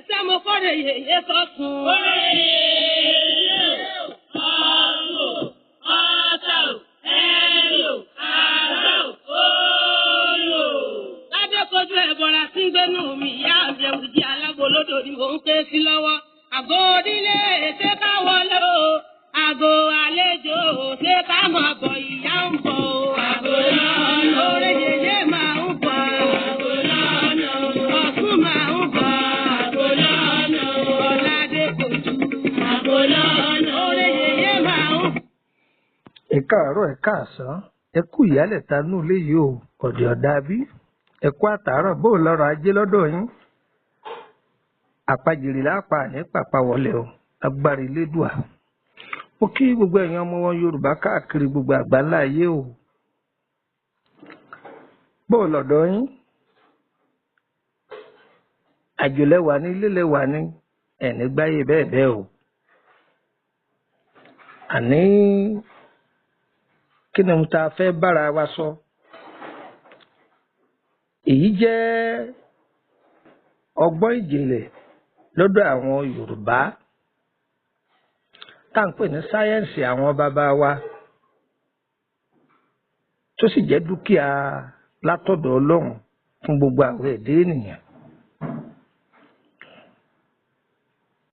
Sẹ́mo kọ́rẹ̀ yèyé sọ́sùn. Kọ́rẹ̀ yèyé ọ̀sùn ọ̀sàù ẹ̀rù àrò òòlò. Ládékojú ẹ̀bọ̀ra tí ń gbénú mi ìyá àbẹ̀wò di alágbolódò ni mò ń ké sí lọ́wọ́. Àgọ́ onílé ṣé ká wọlé o. Àgọ́ àlejò ṣé ká máa bọ̀ ìyá ń bọ̀ o. Àgọ́ náà lórí yèyé máa ń bọ̀. Àgọ́ náà ọ̀sùn máa ń bọ̀. Ẹ káàárọ̀ ẹ káàsán ẹ kú ìyálẹ̀ta nù léyìí o ọ̀dẹ̀ ọ̀dà bí ẹ kú àtàárọ̀ bó lọ́rọ̀ ajé lọ́dọ̀ yín àpàjèrè lápá ní pàpà wọlé o agbára elédùà mo kí gbogbo ẹ̀yin ọmọ wọn Yorùbá káàkiri gbogbo àgbáńlá ayé o bó lọ́dọ̀ yín àjòlẹ́wà ní ilé lẹ́wà ní ẹ̀ní gbáyé bẹ́ẹ̀ bẹ́ẹ̀ o àní kí ni mo ta fẹ́ bára wa sọ èyí jẹ́ ọgbọ́n ìjìnlẹ̀ lọ́dọ̀ àwọn Yorùbá tá à ń pè ní sáyẹ́ǹsì àwọn bàbá wa tó sì jẹ́ dúkìá látọ̀dọ̀ Ọlọ́run fún gbogbo àwọn ẹ̀dá ènìyàn.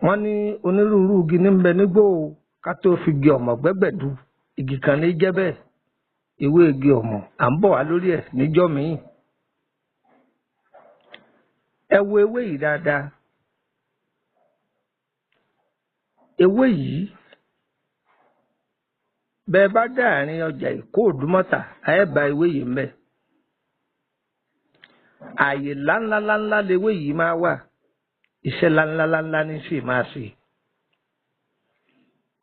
Wọ́n ní onírúurú igi ní ń bẹ nígbó ká tó fi igi ọ̀mọ̀ gbẹ́gbẹ̀dú igi kan ní jẹ́ bẹ́ẹ̀ ewé igi ọ̀mọ̀ à ń bọ̀ wá lórí ẹ̀ níjọ́ míì. Ẹ wo ewé yìí dáadáa ewé yìí bẹ́ẹ̀ bá dá àárín ọjà Èkó Òdúmọ̀tà ẹ bá ewé yìí ń bẹ ààyè ńláńláńlá lewé yìí máa wà iṣẹ́ ńláńláńlá ní sì máa ṣe.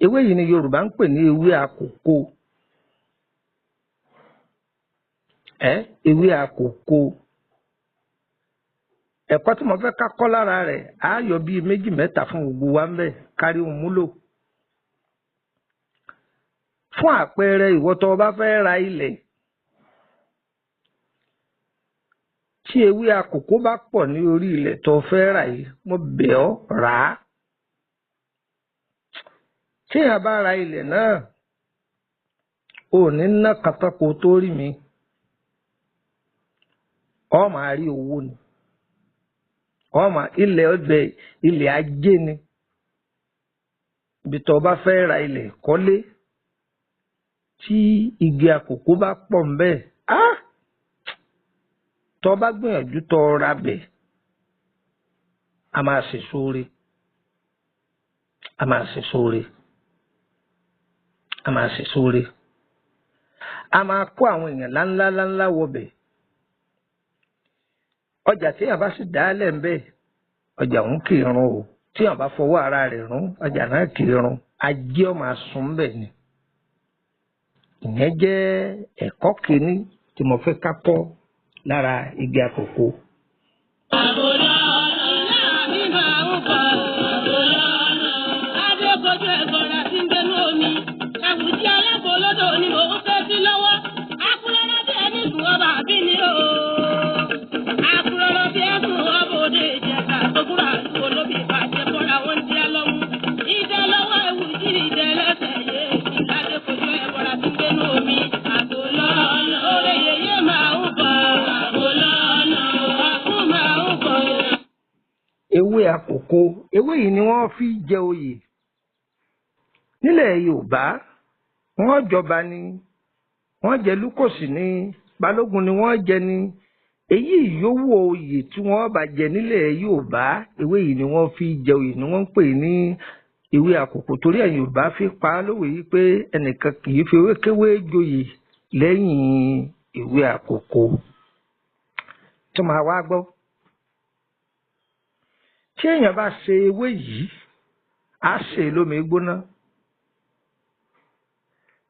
Ewé yìí ni Yorùbá ń pè ní ewé àkókò. Ewé àkókò. Ẹ̀kọ́ tí mo fẹ́ ká kọ́ lára rẹ̀ á yọ bíi méjì mẹ́ta fún gbogbo wa ń bẹ̀ kárí òun múlò. Fún àpẹẹrẹ ìwọ tó bá fẹ́ ra ilẹ̀ tí ewé àkókò bá pọ̀ ní orí ilẹ̀ tó fẹ́ rà yìí mo bẹ̀ ọ́ rà á. Tí a bá ra ilẹ̀ náà ò ní ná kàtàkó tó rí mi ọ máa rí owó ni ilẹ̀ ọgbẹ ilẹ̀ ajé ni ibi tó bá fẹ́ ra ilẹ̀ kọ́lé tí igi àkókò bá pọ̀ ń bẹ́ẹ̀ tó bá gbìyànjú tó ra bẹ̀ a máa ṣe sóore a máa ṣe sóore a máa ṣe sóore a máa kó àwọn èèyàn láńlá wọbẹ̀ ọjà tí yàn bá sì dálẹ̀ ń bẹ́ẹ̀ ọjà òun kì í run o tí yàn bá fọwọ́ ara rẹ̀ run ọjà náà kì í run ajé ọ máa sùn bẹ́ẹ̀ ni ìyẹn jẹ́ ẹ̀kọ́ kìíní tí mo fẹ́ ká kọ́ lára igi àkókò. Ewé àkókò ewé yìí ni wọ́n fi jẹ oyè nílẹ̀ Yorùbá wọ́n jọba ni wọ́n jẹ Lúkòsì ni Balógun ni wọ́n jẹ ni èyí yòówù oyè tí wọ́n bá jẹ nílẹ̀ Yorùbá ewé yìí ni wọ́n fi jẹ oyè ni wọ́n ń pè ní ewé àkókò torí ẹ̀yin Yorùbá fi pa á lówe yìí pé ẹnìkan kì í fi ewé kéwé joyè lẹ́yìn ewé àkókò tó máa wá gbọ́. Tí èèyàn bá ṣe ewé yìí á ṣe lómi gbóná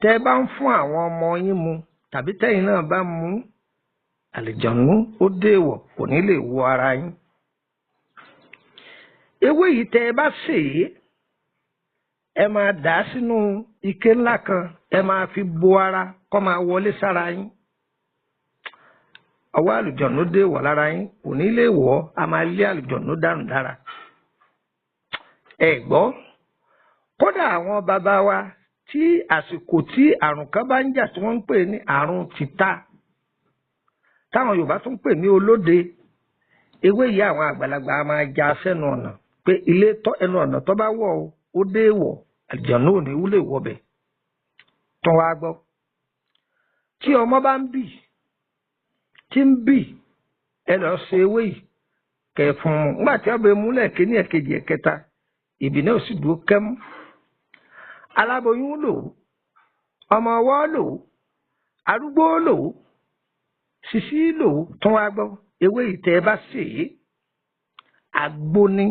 tẹ́ bá ń fún àwọn ọmọ yín mu tàbí tẹ́yin náà bá mu àlìjọ̀nú ó déèwọ̀ kò ní lè wọ ara yín. Ewé yìí tẹ́ bá sè é ẹ máa dà á sínú ike ńlá kan ẹ máa fi bo ara kó máa wọlé sára yín. Ọwọ́ àlùjọ̀nú déèwọ̀ lára yín kò ní lè wọ̀ a máa lé àlùjọ̀nú dànù dára. ẹ gbọ́ kódà àwọn bàbá wa tí àsìkò tí àrùn kan bá ń jà tí wọ́n ń pè ní àrùn tìta táwọn Yorùbá tún ń pè ní olóde ewé yìí àwọn àgbàlagbà máa ja sẹ́nu ọ̀nà pé ilé ẹnu ọ̀nà tó bá wọ̀ ó dé wọ̀ àlùjànnú ò ní wúlò wọ̀bẹ̀ tó wá gbọ́ tí ọmọ bá ń bì tí ń bì ẹ lọ ṣe ewé yìí kẹfún mu nígbà tí ọbẹ̀ múlẹ̀ kíní ẹ̀kejì ẹ̀kẹta ìbí náà sì dúró kẹ́mú aláboyún lò ọmọ ọwọ́ lò arúgbó lò ṣìṣí lò tó wá gbọ́ ewé yìí tẹ́ ẹ bá sè é àgbo ni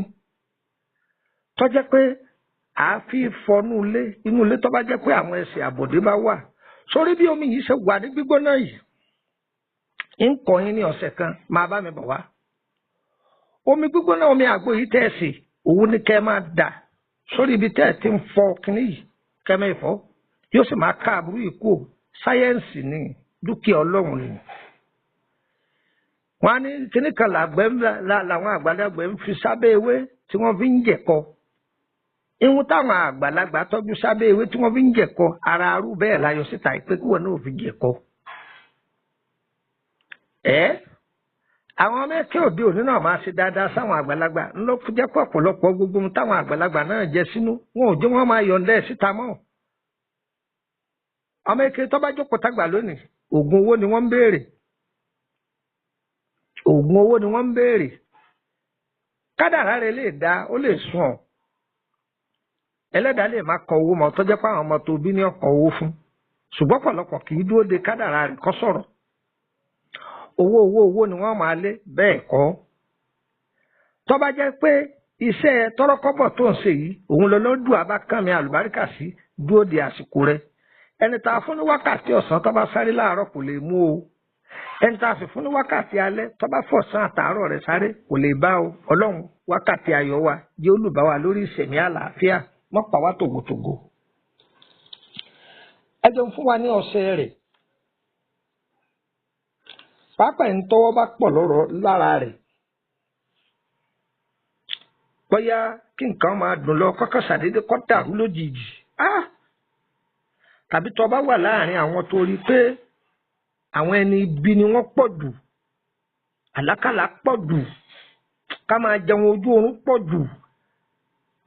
tó jẹ́ pé àáfi fọnú ilé inú ilé tó bá jẹ́ pé àwọn ẹsẹ̀ àbọ̀dé bá wà sórí bí omi yìí ṣe wà ní gbígbóná yìí ń kọ́ yín ní ọ̀sẹ̀ kan máa bá mi bọ̀ wá omi gbígbóná omi àgbo yìí tẹ́ ẹ sè òun ni kẹ́ ẹ máa dà sórí ibi tẹ́ ẹ ti ń fọ kínní yìí kẹ́ ẹ máa fọ yóò sì máa ká àbúrú yìí kú sáyẹ́ǹsì ni dúkìá ọlọ́run ni wọ́n á ní kíní kan làwọn àgbàlagbà ń fi sábẹ́ ewé tí wọ́n fi ń jẹ̀kọ ihun táwọn àgbàlagbà tọ́jú sábẹ́ ewé tí wọ́n fi ń jẹ̀kọ ara arú bẹ́ẹ̀ láyọ síta ìpé kí wọ́n náà fi jẹ̀kọ. àwọn mẹ́kẹ́ òde òní náà máa ṣe dáadáa sáwọn àgbàlagbà ńlọ jẹ́ pọ̀ ọ̀pọ̀lọpọ̀ gbogbo ohun táwọn àgbàlagbà náà jẹ sínú wọn ò jẹ́ wọ́n máa yọ̀ǹda ẹ̀ síta mọ́. ọmọ eke tó bá jókòó tágbà lónìí oògùn owó ni wọ́n ń béèrè oògùn owó ni wọ́n ń béèrè kádàrá rẹ̀ lè dá ó lè sùn ọ́ ẹlẹ́dàá lè má kọ owó mọ́ tó jẹ́ pé àwọn ọmọ tó bí ní ọkọ̀ owó fún ṣùgbọ́n pọ̀lọpọ̀ kì í dúró de kádàrá rẹ̀ kó sọ̀rọ̀ owó ni wọ́n máa lé bẹ́ẹ̀ kọ́ tó bá jẹ́ pé iṣẹ́ tọ́rọ́kọ́bọ̀ tó ń ṣe yìí òun lọ lọ́dún abákànmí àlùbáríkà sí dúró de àsìkò rẹ̀ ẹni tá a fún ní wákàtí ọ̀sán tó bá sáré láàárọ̀ kò lè mú o ẹni tá a sì fún ní wákàtí alẹ́ tó bá fọ̀sán àtàárọ̀ rẹ̀ sáré kò lè bá o ọlọ́run wákàtí ayọ̀ wa jẹ́ olùbáwa lórí ìṣẹ̀mí àlàáfíà mọ́ pa wá tògótògó. ẹ jẹun fún wa ní ọṣẹ rẹ̀ pàápàá ń tọwọ́ bá pọ̀ lọ́rọ̀ lára rẹ̀ bóyá kí nǹkan máa dùn lọ kọ́kọ́ ṣàdédé kọ́ dàrú lójijì tàbí tó bá wà láàrin àwọn tó rí pé àwọn ẹni ibi ni wọ́n pọ̀ jù àlákàlà pọ̀ jù ká máa jẹun ojú oorun pọ̀ jù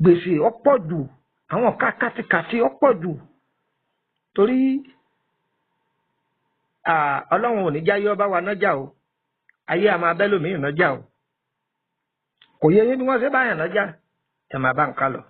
gbèsè ọ̀pọ̀ jù àwọn kàtìkàtì ọ̀pọ̀ jù torí ọlọ́run ò ní jáyé ọba wa nájà o ayé àmọ́ abẹ́lòmíì nájà o kò yẹ yín bí wọ́n ṣe báyàn nájà ẹ máa bá nǹkan lọ.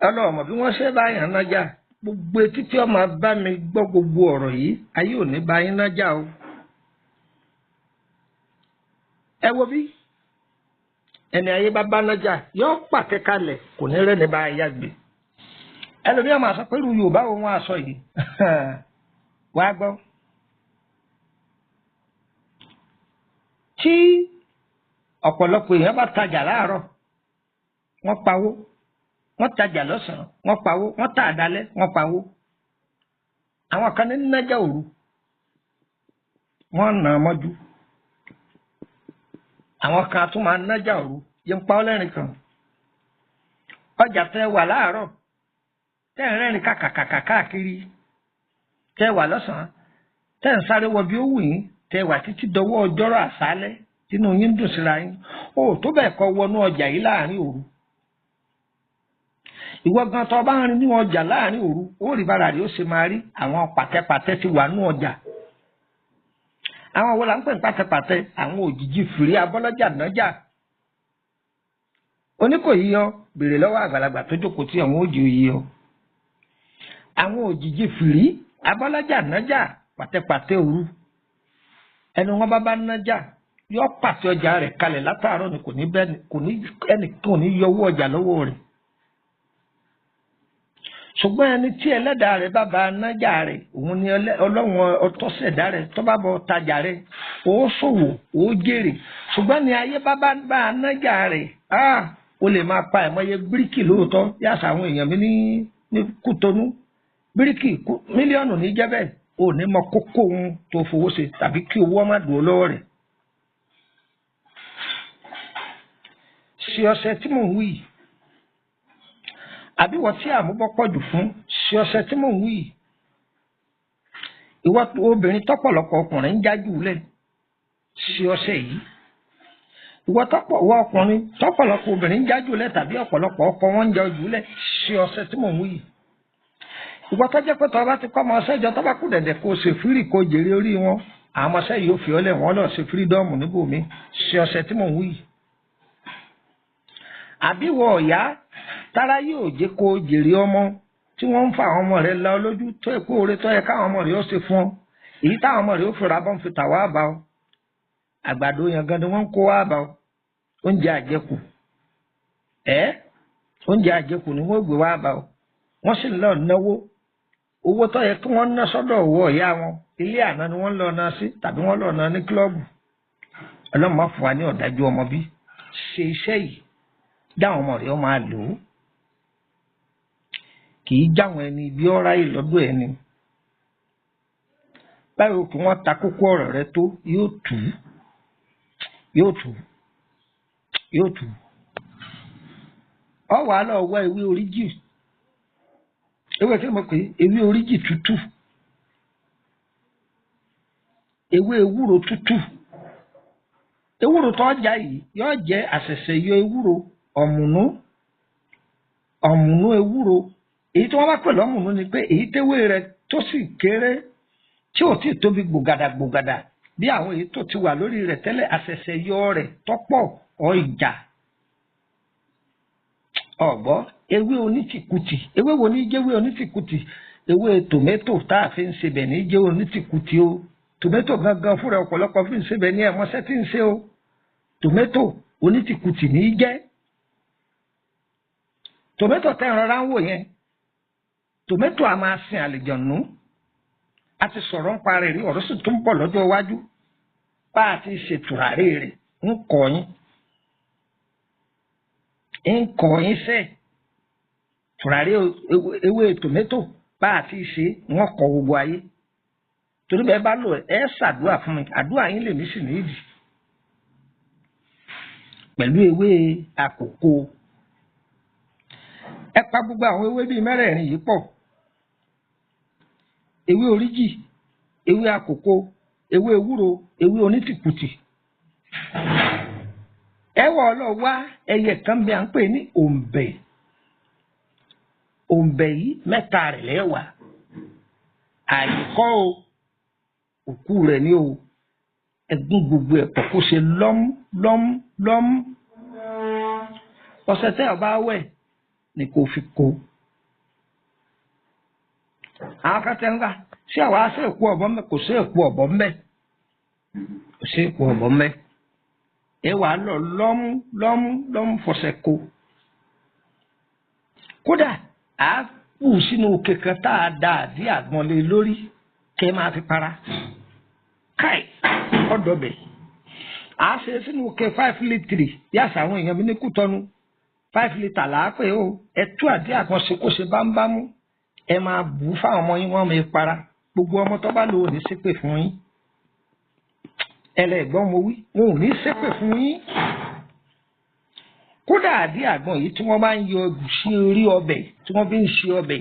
ọlọ́mọ bí wọ́n ṣe báyàn nájà gbogbo etí tí ọmọ bá mi gbọ́ gbogbo ọ̀rọ̀ yìí ayé ò ní bá yín nájà o. ẹ wo bí ẹni ayé bá bá nájà yóò pàtẹ kalẹ̀ kò ní rẹ́ni bá yá gbé ẹlòmíràn máa sọ pé irú Yorùbá wo wọn aṣọ yìí wàá gbọ́. tí ọ̀pọ̀lọpọ̀ èèyàn bá tajà láàárọ̀ wọ́n pawó wọ́n tajà lọ́sàn-án wọ́n pawó wọ́n tà àdálẹ́ wọ́n pawó àwọn kan ní nájà òru wọ́n nà á mọ́jú àwọn kan tún máa nájà òru yẹn ń pa ọ́ lẹ́rìn kan ọjà tẹ́ wà láàárọ̀ tẹ́ ń rẹ́rìn kàkàkàkà káàkiri tẹ́ wà lọ́sàn-án tẹ́ ń sáré wọ bí ó wù yín tẹ́ wà títí dọwọ́ ọjọ́rọ̀ àṣálẹ́ tínú yín dùn síra yín ó tó bẹ́ẹ̀ kọ́ wọnú ọjà yìí láàrin òru ìwọ gan tó bá ń rin ní ọjà láàrin òru ó rí bára rí ó ṣe máa rí àwọn pàtẹ́pàtẹ́ ti wà ní ọjà àwọn wo la ń pè ní pàtẹ́pàtẹ́ àwọn òjìji fìrí abọ́lọ́jà nájà oníkòyí yọ béèrè lọ́wọ́ àgbàlagbà tó jókòó tí àwọn òjì òyì yọ àwọn òjìji fìrí abọ́lọ́jà nájà pàtẹ́pàtẹ́ òru ẹni wọn bá nájà yọ pàtẹ ọjà rẹ̀ kalẹ̀ látàárọ̀ ni kò ní yọ owó ọjà lọ́wọ́ rẹ̀ ṣùgbọ́n ẹni tí ẹlẹ́dàá rẹ̀ bá ba nájà rẹ̀ òun ni ọlọ́run ọtọ́sẹ̀dá rẹ̀ tó bá bọ tajà rẹ̀ ó ṣòwò ó jèrè ṣùgbọ́n ní ayé bá nájà rẹ̀ ó lè máa pa ẹ̀mọ́yé bíríkì lóòótọ́ yàtọ̀ àwọn èèyàn mi ní Kútọ́nù bíríkì mílíọ̀nù ní jẹ́ bẹ́ẹ̀ ò ní mọ kókó ohun tó fowó ṣe tàbí kí owó má dùn lọ́wọ́ rẹ̀. ṣe ọṣẹ tí mò ń wí àbí wọ́n tí àmúbọ́ pọ̀ jù fún ṣe ọṣẹ tí mò ń wí ìwọ obìnrin tọ́pọ̀lọpọ̀ ọkùnrin ń jájú lẹ̀ ṣe ọṣẹ yìí ìwọ ọkùnrin tọ́pọ̀lọpọ̀ obìnrin ń jájú lẹ̀ tàbí ọ̀pọ̀lọpọ̀ ọkọ wọn ń jájú lẹ̀ ṣe ọṣẹ tí mò ń wí ìwọ tó jẹ́ pé tó bá ti kọ́ ọmọ ọṣẹ ìjọ tó bá kú dẹ̀dẹ̀ kó ṣe fírì kó jèrè orí wọn àwọn ọmọ ọṣẹ yìí ó fi ọlẹ̀ wọn lọ ṣe fírídọ́ọ̀mù níbòmí ṣe ọṣẹ tí mò ń wí àbí wọ ọ̀yá tára yóò jẹ́ kó jèrè ọmọ tí wọ́n ń fa àwọn ọmọ rẹ̀ lọ lójú tó èkó oore tó yẹ káwọn ọmọ rẹ̀ ó ṣe fún ọ èyí táwọn ọmọ rẹ̀ ó fi rabọ́n fi tà wá bá ọ àgbàdo yẹn gan ni wọ́n ń kó wá bá ọ oúnjẹ àjẹkù oúnjẹ àjẹkù ni wọ́n gbé wá bá ọ wọ́n sì lọ náwó owó tó yẹ kí wọ́n ná sọ́dọ̀ owó ọ̀yá wọn ilé àná ni wọ́n lọ ná sí tàbí wọ́n lọ ná ní kílọ̀bù ọlọ́run má fún wa ní ọ̀dájú ọmọ bí ṣe iṣẹ́ yìí dáwọn ọmọ rẹ̀ ó máa lò ó kì í jáwọn ẹni bí ọ́rá yìí lọ́dọ̀ ẹni báyìí kí wọ́n ta kókó ọ̀rọ̀ rẹ tó yóò tù ọ wà á lọ wá ewé oríjì ewé kí mo pè é ewé oríjì tútù ewé ewúro tútù ewúro tó ọjà yìí yóò jẹ àṣẹ̀ṣẹ̀ yọ ewúro ọ̀mùnú ewúro èyí tí wọ́n bá pẹ̀lú ọ̀mùnú ni pé èyí téwé rẹ̀ tó sì kéré tí ò tí ì tóbi gbògàdà bí àwọn èyí tó ti wà lórí rẹ̀ tẹ́lẹ̀ àṣẹ̀ṣẹ̀ yọ rẹ̀ tọ́pọ̀ ọjà ọ̀gbọ́ ewé onítìkùtì ewé wo ní jẹ́wé onítìkùtì ewé tòmẹ́tò tá a fi ń ṣe bẹ̀ ní jẹ́wé onítìkùtì o tòmẹ́tò gangan fúnra ọ̀pọ̀lọpọ̀ fi ń ṣe bẹ̀ ní ẹ̀mọ́sẹ́ tí ń ṣe o tòmẹ́tò onítìkùtì ní í jẹ́ tòmẹ́tò tẹ́ ń rọra ń wò yẹn tòmẹ́tò a máa sin àlìjọ̀nù a ti sọ̀rọ̀ ń parẹ́ rí ọ̀rọ̀ sì tún bọ̀ lọ́jọ́ iwájú bá a ti ṣe tùràrí rẹ̀ ń kọ́ yín sẹ́ tùràrí ewé tòmẹ́tò bá a ti ṣe wọ́n kọ́ gbogbo ayé torí bẹ́ẹ̀ bá lò ẹ́ ṣàdúrà fún mi àdúrà yín lèmi sì nídìí pẹ̀lú ewé àkókò ẹ pa gbogbo àwọn ewé bíi mẹ́rẹ̀ẹ̀rin yìí pọ̀ ewé oríjì ewé àkókò ewé ewúro ewé onítìkùtì ẹ wọ ọ lọ wá ẹyẹ kan bí à ń pè ní òǹbẹ yìí mẹ́ta rẹ̀ lẹ́wà àìkọ́ o òkú rẹ̀ ní o ẹ̀gún gbogbo ẹ̀ pọ̀ kó ṣe lọ́m ọṣẹ tẹ́ ọ bá wẹ̀ ni kò fi kó àwọn kan tẹ́ ń gbà ṣé àwa ṣe èkó ọ̀bọ mbẹ kò ṣe èkó ọ̀bọ mbẹ kò ṣe èkó ọ̀bọ mbẹ ẹ wà lọ lọ́m fọṣẹ kó kódà á kù sínú kẹ̀kẹ́ tá a dà àdí àgbọn lé lórí kẹ́ máa fi para káì ọ̀dọ̀ bẹ̀ á ṣe sínú kẹ 5 litre yàtọ̀ àwọn èèyàn mi ní Kútọ́nù 5 litre làápẹ̀ o ẹ tú àdí àgbọn ṣe kó ṣe bámbámú ẹ máa bù ú fáwọn ọmọ yín wọ́n máa para gbogbo ọmọ tó bá lò ó ní ṣépè fún yín ẹlẹ́gbọ́n mo wí wọn ò ní ṣépè fún yín kódà àdí àgbọn yìí tí wọ́n bá ń yọ ẹ̀gúsí orí ọbẹ̀ tí wọ́n fi ń ṣe ọbẹ̀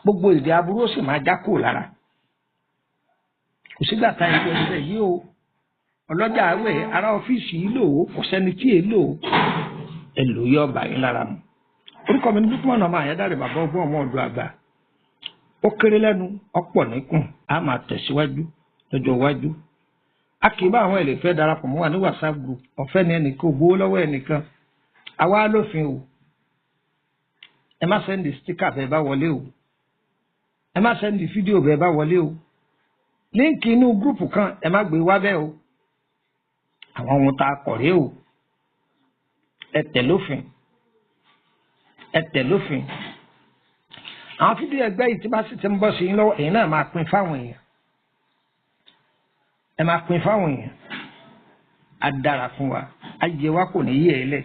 gbogbo èdè aburú ó sì máa já kúrò lára kò sígbà tá ìlú ẹsẹ̀ yìí o ọlọ́jà àwẹ̀ ará ọ́fíìsì yìí lò ó kò sẹ́ni tí èé lò ó ẹ lò yọ ọba yín lára mu orúkọ mi ní Lukman ọmọ Àyádáre bàbá ọgbọ́n ọmọ ọ̀dọ̀ àgbà ó kéré lẹ́nu ọ̀pọ̀ níkùn á máa tẹ̀síwájú lọ́jọ́ iwájú a kì í bá àwọn ẹlẹ́fẹ́ darapọ̀ mọ́ wa ní WhatsApp group ọ̀fẹ́ ni ẹnìkan ò gbowó lọ́wọ́ ẹnìkan àwa lófin o ẹ má sẹ́ndì stíkà bẹ́ẹ̀ bá wọlé o ẹ má sẹ́ndì fídíò bẹ́ẹ̀ bá wọlé o líǹkì inú gúrùpù kan ẹ má gbé wá bẹ́ẹ̀ o àwọn ohun tá a kọ̀ rèé o ẹ tẹ̀ lófin ẹ tẹ̀ lófin àwọn fídíò ẹgbẹ́ yìí tí bá sì ti ń bọ́ sí yín lọ́wọ́ ẹ̀yin náà máa pín fáwọn èèyàn ẹ máa pín fáwọn èèyàn á dára fún wa ayé wa kò ní yé ẹ lẹ̀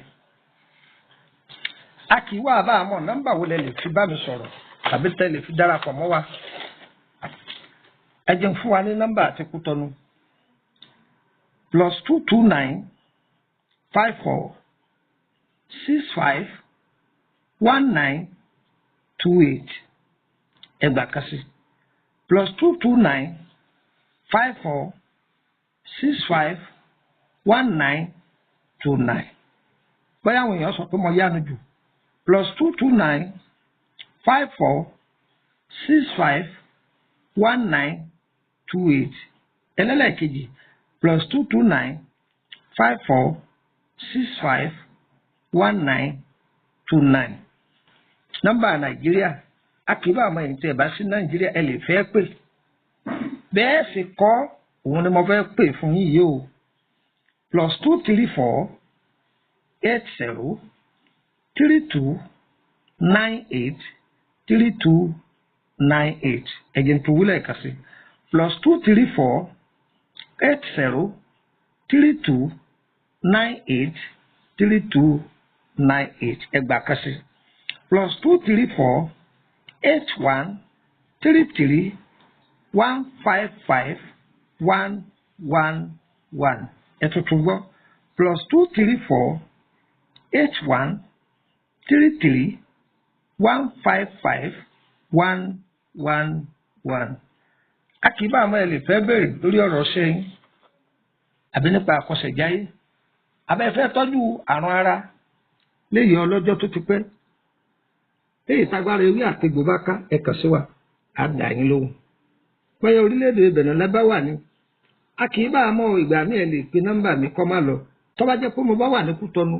a kì í wá bá àmọ́ nọ́mbà wo lẹ lè fi bá mi sọ̀rọ̀ tàbí tẹ lè fi darapọ̀ mọ́ wa ẹ jẹun fún wa ní nọ́mbà àti Kútọ́nù +229 54 65 19 28 ẹgbà kasi +229 54 65 19 29 bóyá àwọn èèyàn sọ pé mo yánu jù +229 54 65 19 28 ẹlẹ́lẹ́kejì +229 54 65 19 29 nọ́mbà Nàìjíríà akíbá àmọ́ ẹ̀yìn tí ẹ bá sí Nàìjíríà ẹ lè fẹ́ pè bẹ́ẹ̀ sì kọ́ òun ni mo fẹ́ pè fún yín yìí o +234 80 32 98 32 98 ẹ̀jẹ̀ tó wúlẹ̀ kà sí +234 80 32 98 32 98 ẹgbàá kà sí +234 81 33 155 111 ẹ̀tùtù gbọ́ +234 81 33 155 111 akíbá àmọ́ ẹ lè fẹ́ bèrè lórí ọ̀rọ̀ ṣẹ́yìn àbí nípa àkọsẹ̀jáyé abẹ́fẹ́ tọ́jú àrùn ara léyìí ọlọ́jọ́ tó ti pẹ́ léyìí tágbára ewé àtegbò bá ká ẹ kàn sí wa á dà yín lóhùn pẹ́yẹ orílẹ̀-èdè Benin lẹ́bá wà ní akíbá àmọ́ ìgbà mi ẹ lè pe nọ́mbà mi kọ́ má lọ tó bá jẹ́ pé mo bá wà ní Kútọ́nù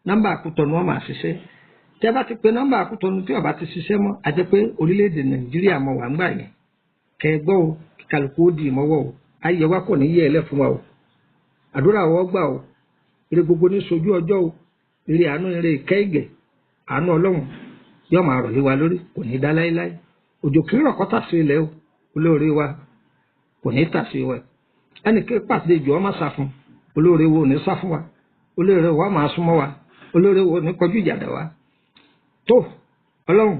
nọ́mbà Kútọ́nù wọn máa ṣiṣẹ́ tẹ́ bá ti pe nọ́mbà Kútọ́nù tí ó bá ti ṣiṣẹ́ mọ́ a jẹ́ pé orílẹ̀-èdè Nàìjíríà mọ̀ wà ń gbà yẹn kẹ́ ẹ gbọ́ o kálukú ó di ìmọ̀wọ́ o ayé wa kò ní yẹ ẹ lẹ́ fún wa o àdúrà wọ́n gbà o ire gbogbo ní sojú ọjọ́ o ire àánú ire ìkẹ́ ìgẹ̀ àánú Ọlọ́run yóò máa rọ̀ lé wa lórí kò ní dá láéláé òjò kì í rọ̀ kọ́tà sí ilẹ̀ o olóore wa kò ní tà sí wa ẹnì kí pàṣẹ ìjọ ọmọ sá fún olóore wo ò ní sá fún wa olóore wa máa súnmọ́ wa olóore wo ò ní kọjú ìjà dà wa tó Ọlọ́run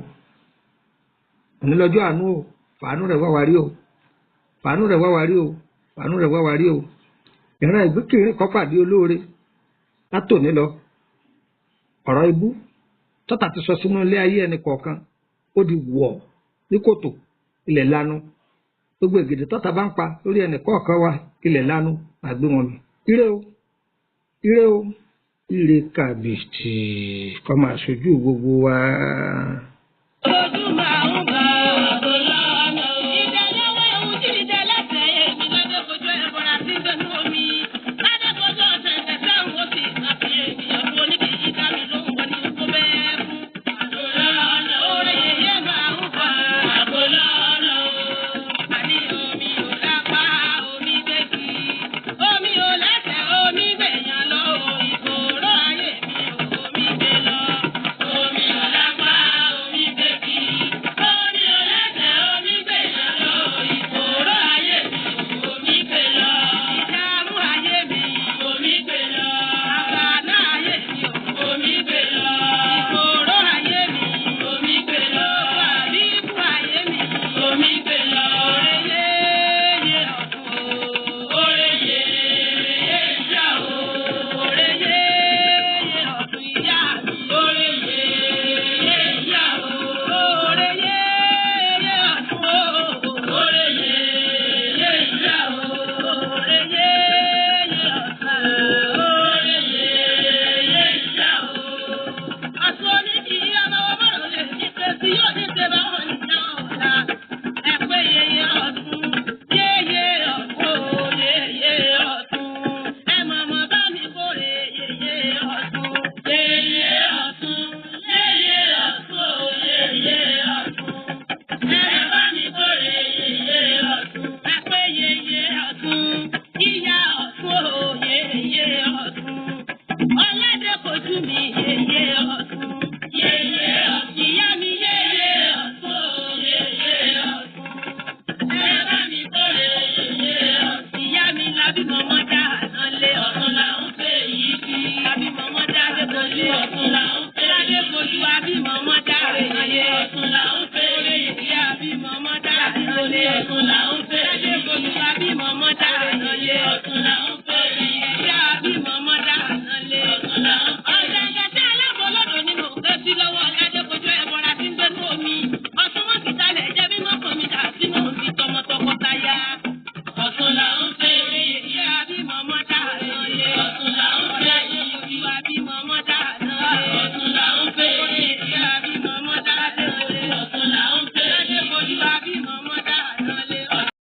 òní lọ́jọ́ àánú o fàánú rẹ̀ wá wa rí o fàánú rẹ̀ wá wa rí o fàánú rẹ̀ wá wa rí o ìran ìgbékiri kan pàdé olóore látòní lọ ọ̀rọ̀ ibú tọ́ta ti sọ sínú ilé ayé ẹnì kọ̀ọ̀kan ó di wọ̀ ní kòtò ilẹ̀ lanu gbogbo ègèdè tọ́ta bá ń pa lórí ẹnì kọ̀ọ̀kan wa ilẹ̀ lanu àgbé wọn mi ire o ire o ire kàbìtì kọ́ máa ṣojú gbogbo wa.